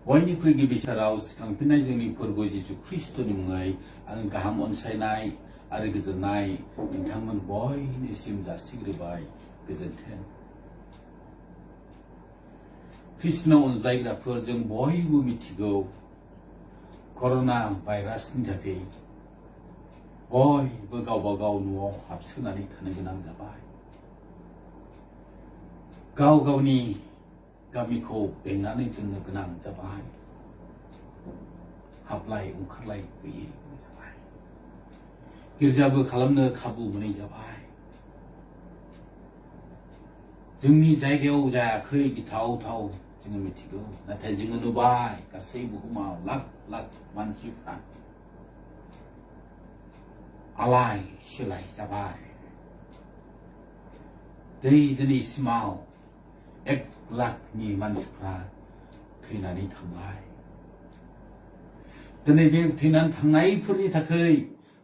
बयनिख्रुइ गिबिसिनाव सिखांफिननाय जोंनि फोरबो जिसु खृष्टनि मुङै आङो गाहाम अनसायनाय आरो गोजोननाय नोंथांमोन बयनिसिम जासिग्रोबाय। गोजोन्थों। खृष्टनाव अनज्लायग्राफोर जों बयबो मिथिगौ कर'ना भाइरासनि थाखाय बयबो गावबा गाव न'आव हाबसोनानै थानो गोनां जाबाय। गाव गावनि गामिखौ बेंनानै दोननो गोनां जाबाय। हाबलाय ओंखारलाय गैयै जाबाय। गिर्जाबो खालामनो खाबु मोनै जाबाय। जोंनि जायगायाव जायाखै गिथावथाव जोङो मिथिगौ, नाथाय जोङो नुबाय गासै बुहुमाव लाख लाख मानसिफ्रा आलाय सिलाय जाबाय। दिनैसिमाव 1 लाखनि मानसिफ्रा थैनानै थांबाय। दिनै बे थैनानै थांनायफोरनि थाखाय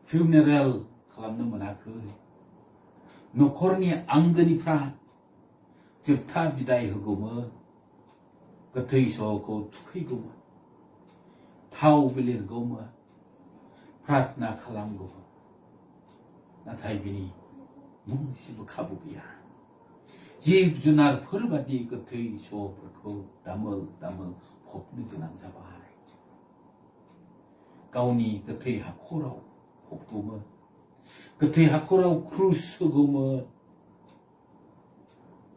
फिउनेरेल खालामनो मोनाखै। न'खरनि आंगोनिफ्रा जोबथा बिदाय होगौमोन, गोथै सहखौ थुखैगौमोन, थाव बिलिरगौमोन, प्रार्थना खालामगौमोन, नाथाय बिनि मोनसेबो खाबु गैया। जिब जुनारफोर बादि गोथै सहफोरखौ दामोल दामोल फबनो गोनां जाबाय। गावनि गोथै हाखराव फबगौमोन, गोथै हाखराव क्रुस होगौमोन,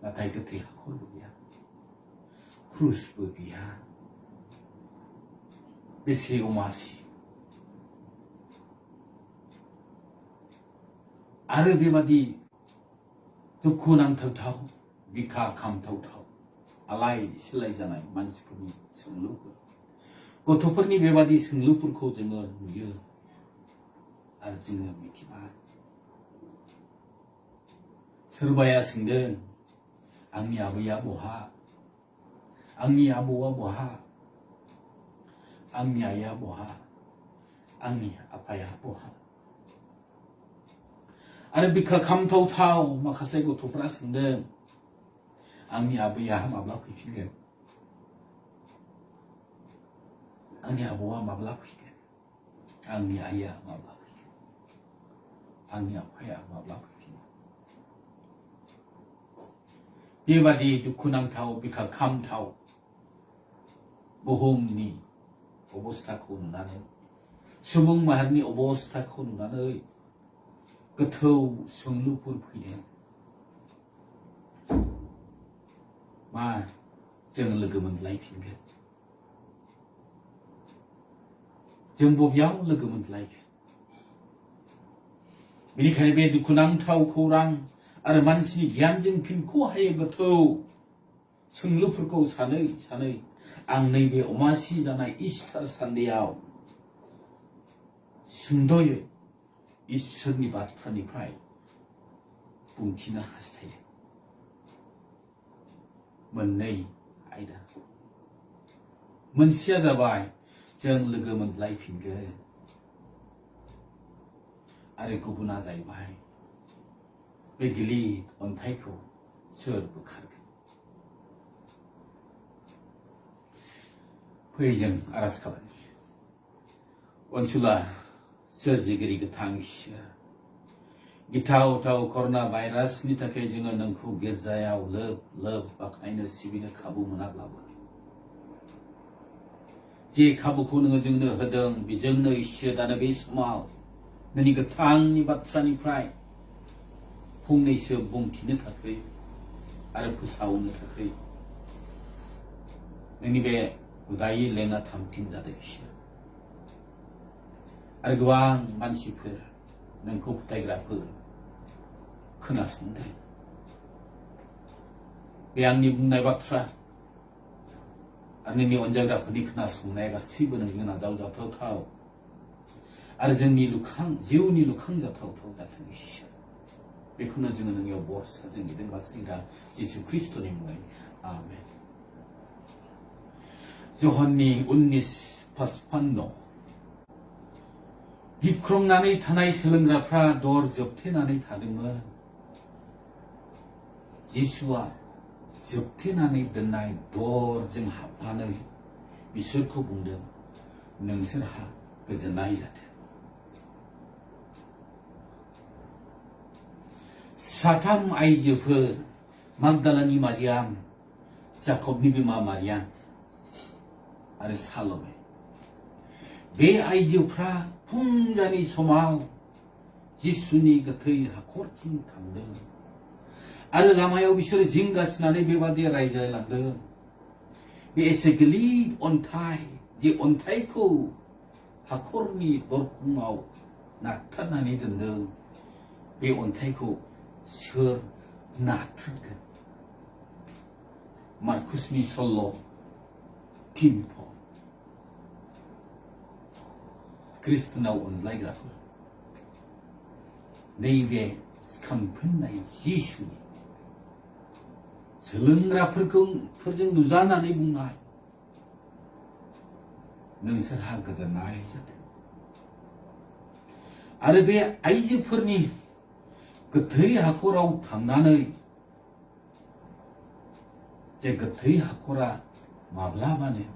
नाथाय गोथै हाखरबो गैया, क्रुसबो गैया। बेसे अमासि। आरो बेबादि दुखु नांथावथाव, बिखा खामथावथाव, आलाय सिलाय जानाय मानसिफोरनि सोंलुफोर, गथ'फोरनि बेबादि सोंलुफोरखौ जोङो नुयो आरो जोङो मिथिबाय। सोरबाया सोंदों, आंनि आबैया बहा, आंनि आबौआ बहा, आंनि आइया बहा, आंनि आफाया बहा। आरो बिखा खामथावथाव माखासे गथ'फ्रा सोंदों, आंनि आबैया माब्ला फैफिनगोन, आंनि आबौआ माब्ला फैगोन, आंनि आइया माब्ला फैगोन, आंनि आफाया माब्ला फैफिनगोन। बेबादि दुखुनांथाव बिखा खामथाव बुहुमनि अबस्थाखौ नुनानै, सुबुं माहारिनि अबस्थाखौ नुनानै गोथौ सोंलुफोर फैदों। मा जों लोगो मोनलायफिनगोन? जों बबेयाव लोगो मोनलायगोन? बेनिखायनो बे दुखुनांथाव खौरां आरो मानसिनि गियानजों फिनख' हायै गोथौ सोंलुफोरखौ सानै सानै आं नैबे अमासि जानाय इस्टार सान्देआव सुंद'यै इसोरनि बाथ्रानिफ्राय बुंथिनो हास्थायदों। मोननै आयदा। मोनसेया जाबाय जों लोगो मोनलायफिनगोन, आरो गुबुना जाहैबाय बे गिलिर अन्थाइखौ सोर बोखारगोन। फै जों आरज खालामनि। अनसुला सोरजिगिरि गोथां इसोर, गिथावथाव कर'ना भाइरासनि थाखाय जोङो नोंखौ गिर्जायाव लोब लोब बाख्नायनो सिबिनो खाबु मोनाब्लाबो, जे खाबुखौ नोङो जोंनो होदों बेजोंनो इसोर दानो बे समाव नोंनि गोथांनि बाथ्रानिफ्राय फंनैसो बुंथिनो थाखाय आरो फोसावनो थाखाय नोंनि बे उदायै लेङा थामथिम जादों इसोर। आरो गोबां मानसिफोर, नोंखौ फोथायग्राफोर खोनासंदों। बे आंनि बुंनाय बाथ्रा आरो नोंनि अनजाग्राफोरनि खोनासंनाया गासैबो नोंजों नाजावजाथावथाव आरो जोंनि जिउनि लुखांजाथावथाव जाथों इसोर। बेखौनो जोङो नोंनियाव बरसा जों बिदों बास्रिग्रा जिसु खृष्टनि मुङै आमेन। जहननि 19:55 गिख्रंनानै थानाय सोलोंग्राफ्रा दर जोबथेनानै थादोंमोन। जिसुआ जोबथेनानै दोननाय दरजों हाबनानै बिसोरखौ बुंदों नोंसोरहा गोजोननाय जाथों। साथाम आइजोफोर मागदालानि मारियाम, जाकबनि बिमा मारियाम आरो साल'मे, बे आइजोफ्रा फुंजानि समाव जिसुनि गोथै हाखरथिं थांदों आरो लामायाव बिसोर जिंगासिनानै बेबादि रायज्लायलांदों, बे एसे गिलिर अन्थाइ, जे अन्थाइखौ हाखरनि दरखंआव नारथारनानै दोनदों, बे अन्थाइखौ सोर नारथ्रोदगोन? मार्कुसनि सल' 3:4। ख्रिस्टनाव अनज्लायग्राफोर, नैबे सिखांफिननाय जिसुनि सोलोंग्राफोरजों नुजानानै बुंनाय नोंसोरहा गोजोननाय जाथों। आरो बे आइजोफोरनि गोथै हाखराव थांनानै, जे गोथै हाखरा माब्लाबानो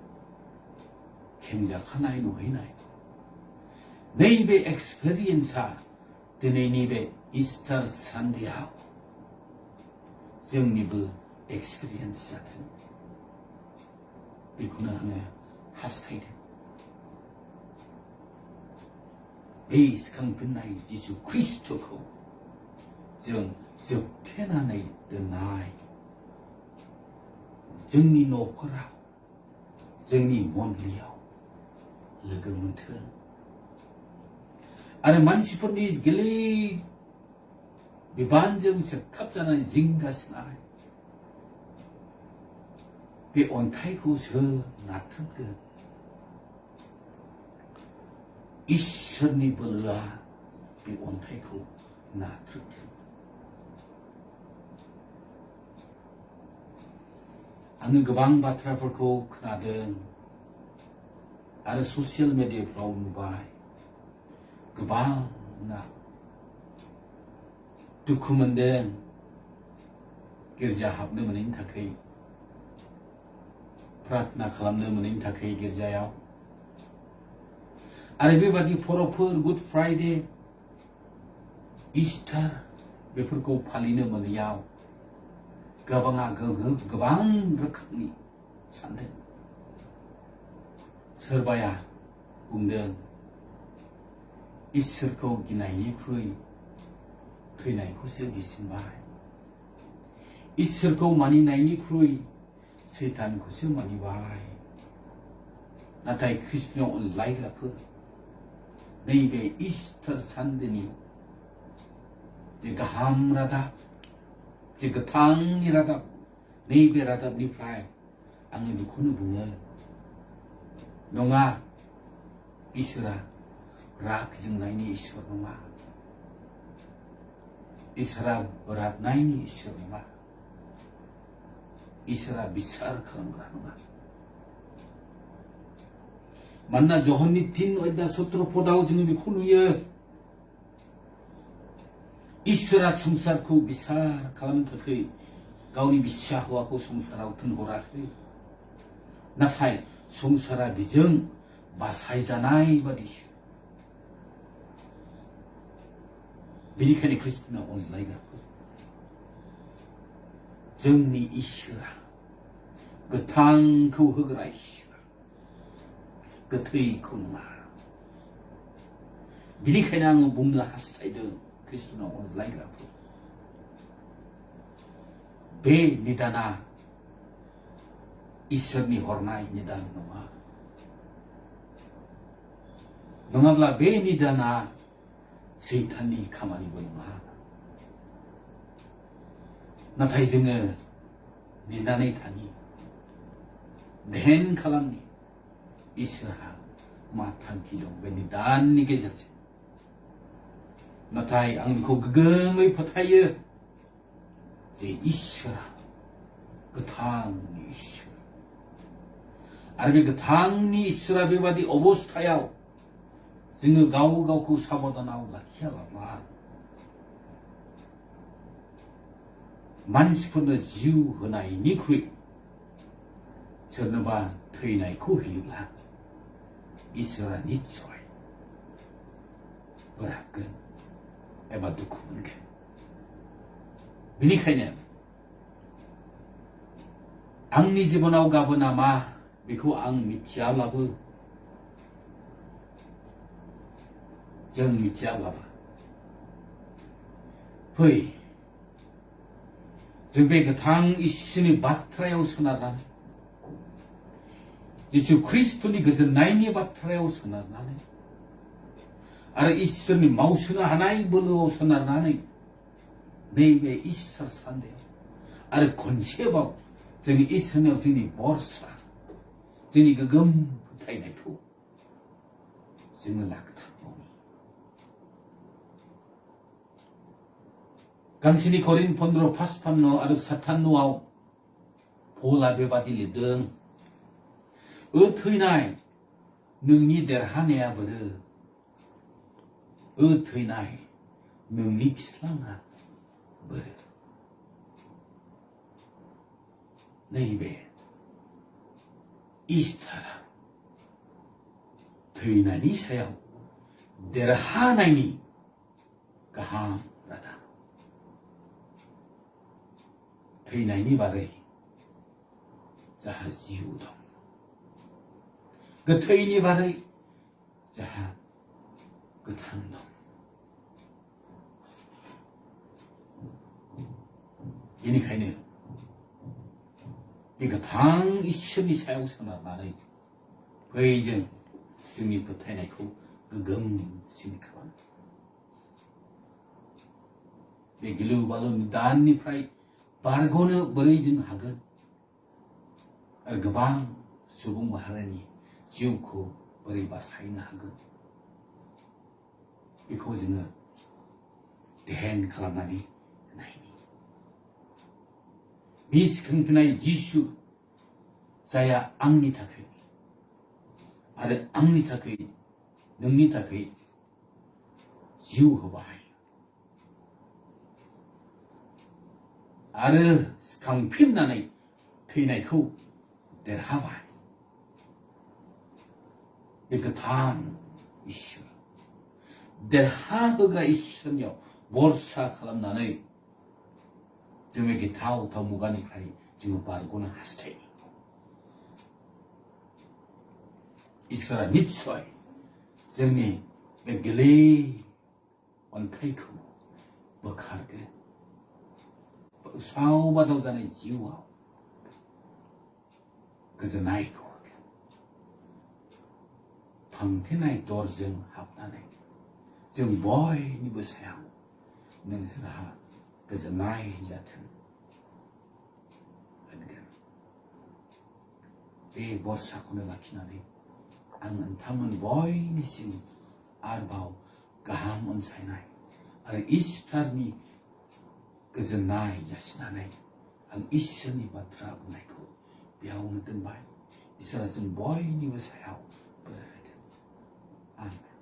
खेंजाखानाय नुहैनाय, नैबे एक्सपिरियेन्सआ दिनैनि बे इस्टार सानडेआव जोंनिबो एक्सपिरियेन्स जाथों, बेखौनो आङो हास्थायदों। बे सिखांफिननाय जिसु ख्रिस्टखौ जों जोबथेनानै दोननाय जोंनि न'फोराव, जोंनि मन्दिराव लोगो मोनथों आरो मानसिफोरनि गिलिर बिबानजों सेबखाबजानाय जिंगासिनाय बे अन्थाइखौ सोर नारथ्रोदगोन? इसोरनि बोलोआ बे अन्थाइखौ नारथ्रोदगोन। आङो गोबां बाथ्राफोरखौ खोनादों आरो ससियेल मिडियाफ्राव नुबाय, गोबांना दुखु मोनदों गिर्जा हाबनो मोनैनि थाखाय, प्रार्थना खालामनो मोनैनि थाखाय गिर्जायाव, आरो बेबादि फर'फोर, गुड फ्राइडे, इस्टार बेफोरखौ फालिनो मोनैयाव गोबां रोखोमनि सानदों। सोरबाया बुंदों इसोरखौ गिनायनिख्रुइ थैनायखौसो गिसिनबाय, इसोरखौ मानिनायनिख्रुइ सैतानखौसो मानिबाय। नाथाय ख्रिस्टनाव अनज्लायग्राफोर, नैबे इस्टार सानदेनि जे गाहाम रादाब, जे गोथांनि रादाब, नैबे रादाबनिफ्राय आङो बेखौनो बुङो, नङा, इसोरा राग जोंनायनि इसोर नङा, इसोरा बोराबनायनि इसोर नङा, इसोरा बिसार खालामग्रा नङा। मानोना जहननि 3:17 जोङो बेखौ नुयो, इसोरा संसारखौ बिसार खालामनो थाखाय गावनि बिसा हौवाखौ संसाराव थिनहराखै, नाथाय संसारा बिजों बासायजानाय बादिसो। बेनिखायनो ख्रिस्टनाव अनज्लायग्राफोर, जोंनि इसोरा गोथांखौ होग्रा इसोर, गोथैखौ नङा। बेनिखायनो आङो बुंनो हास्थायदों ख्रिस्टनाव अनज्लायग्राफोर, बे निदाना इसोरनि हरनाय निदान नङा, नङाब्ला बे निदाना सैताननि खामानिबो नङा। नाथाय जोङो नेनानै थानि, ध्यान खालामनि, इसोरहा मा थांखि दं बे निदाननि गेजेरजों। नाथाय आं बेखौ गोग्गोमै फोथायो जे इसोरा गोथांनि इसोर, आरो बे गोथांनि इसोरा बेबादि अबस्थायाव जोङो गावखौ साबधानाव लाखियालाब्ला मानसिफोरनो जिउ होनायनिख्रुइ सोरनोबा थैनायखौ होयोब्ला इसोरा निस्सय बोराबगोन एबा दुखु मोनगोन। बेनिखायनो आंनि जिबनाव गाबोना मा बेखौ आं मिथियाब्लाबो, जों मिथियाब्लाबो फै जों बे गोथां इसोरनि बाथ्रायाव सोनारनानै, जिसु ख्रिस्टनि गोजोननायनि बाथ्रायाव सोनारनानै आरो इसोरनि मावसोनो हानाय बोलोआव सोनारनानै नैबे इसोर सान्देआव आरो खनसेबाव जोंनि इसोरनियाव जोंनि भरसा, जोंनि गोगोम फोथायनायखौ जोङो लाखिथारनांगौ। गांसेनि करिन्थ 15:5 आरो 57 पौला बेबादि लिरदों, थैनाय नोंनि देरहानाया बोरो, थैनाय नोंनि खिस्लाङा बोरो। नैबे इस्टारा थैनायनि सायाव देरहानायनि गाहाम रादाब। थैनायनि बागै जाहा जिउ दं, गोथैनि बागै जाहा गोथां दं। बेनिखायनो बे गोथां इसोरनि सायाव सोनारनानै फै जों जोंनि फोथायनायखौ गोगोमसिन खालाम। बे गिलु बालुनि दाननिफ्राय बारग'नो बोरै जों हागोन आरो गोबां सुबुं माहारिनि जिउखौ बोरै बासायनो हागोन, बेखौ जोङो ध्यान खालामनानै नायनि। बे सिखांफिननाय जिसु जाया आंनि थाखाय आरो आंनि थाखाय, नोंनि थाखाय जिउ होबाय आरो सिखांफिननानै थैनायखौ देरहाबाय। बे गोथां इसोर, देरहाहोग्रा इसोरनियाव भरसा खालामनानै जों बे गिथाव मुगानिफ्राय जोङो बारग'नो हास्थायो। इसोरा निस्सय जोंनि बे गोरलै अन्थाइखौ बोखारगोन। उसाव बादाव जानाय जिउआव गोजोननायखौ होगोन। फांथेनाय दरजों हाबनानै जों बयनिबो सायाव नोंसोरहा गोजोननाय जाथों होनगोन। बे भरसाखौनो लाखिनानै आं नोंथांमोन बयनिसिम आरोबाव गाहाम अनसायनाय आरो इस्टारनि गोजोननाय जासिनानै आं इसोरनि बाथ्रा बुंनायखौ बेयावनो दोनबाय। इसोरा जों बयनिबो सायाव बोर होथों। आमेन।